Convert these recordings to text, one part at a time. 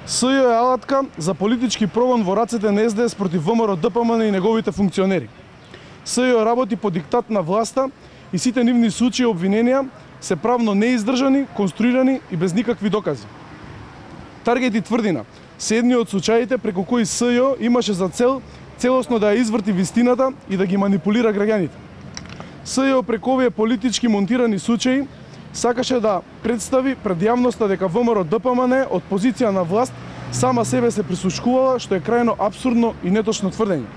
СЈО е алатка за политички прогон во рацете на СДС против ВМРО ДПМН и неговите функционери. СЈО работи по диктат на власта и сите нивни случаи и обвиненија се правно неиздржани, конструирани и без никакви докази. Таргет и тврдина се едни од случаите преку кои СЈО имаше за цел целосно да ја изврти вистината и да ги манипулира граѓаните. СЈО преку овие политички монтирани случаи сакаше да представи пред јавноста дека ВМРО ДПМН од позиција на власт сама себе се присушкувала, што е крајно апсурдно и неточно тврдење.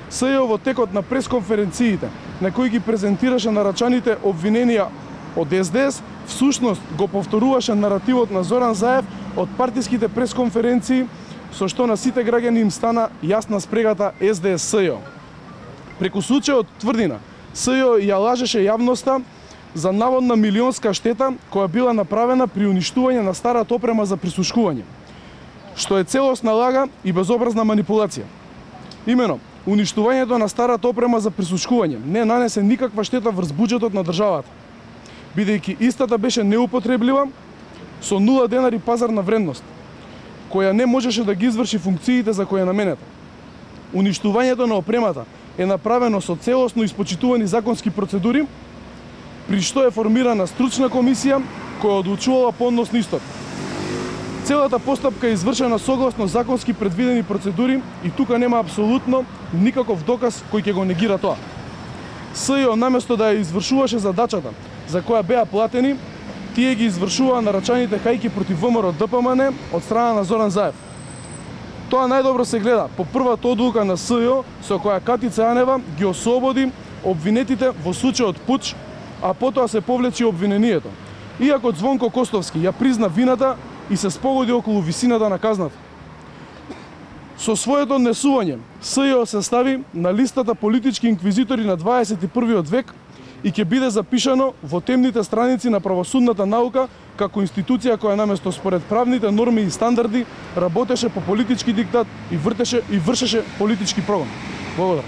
СЈО во текот на пресконференциите на кои ги презентираше нарачаните обвиненија од СДС, всушност го повторуваше наративот на Зоран Заев од партиските пресконференции, со што на сите граѓани им стана јасна спрегата СДС-СЈО. Преку случајот тврдина, СЈО ја лажеше јавноста за наводна милионска штета која била направена при уништување на старата опрема за присушкување, што е целосна лага и безобразна манипулација. Имено, уништувањето на старата опрема за присушкување не нанесе никаква штета врз буџетот на државата, бидејќи истата беше неупотреблива со 0 денари пазарна вредност, која не можеше да ги изврши функциите за која е наменета. Уништувањето на опремата е направено со целосно испочитувани законски процедури, при што е формирана стручна комисија која одлучувала по однос на истот. Целата постапка е извршена согласно законски предвидени процедури и тука нема апсолутно никаков доказ кој ќе го негира тоа. СЈО наместо да ја извршуваше задачата за која беа платени, тие ги извршуваа нарачаните хајки против ВМРО ДПМН од страна на Зоран Заев. Тоа најдобро се гледа по првата одлука на СЈО со која Катица Јанева ги ослободи обвинетите во случајот пуч, а потоа се повлечи обвинението. Иако Звонко Костовски ја призна вината и се спогоди околу висината на казната. Со своето однесување, СЈО се стави на листата политички инквизитори на 21. век и ќе биде запишано во темните страници на правосудната наука како институција која наместо според правните норми и стандарди работеше по политички диктат и вршеше политички прогон. Благодарам.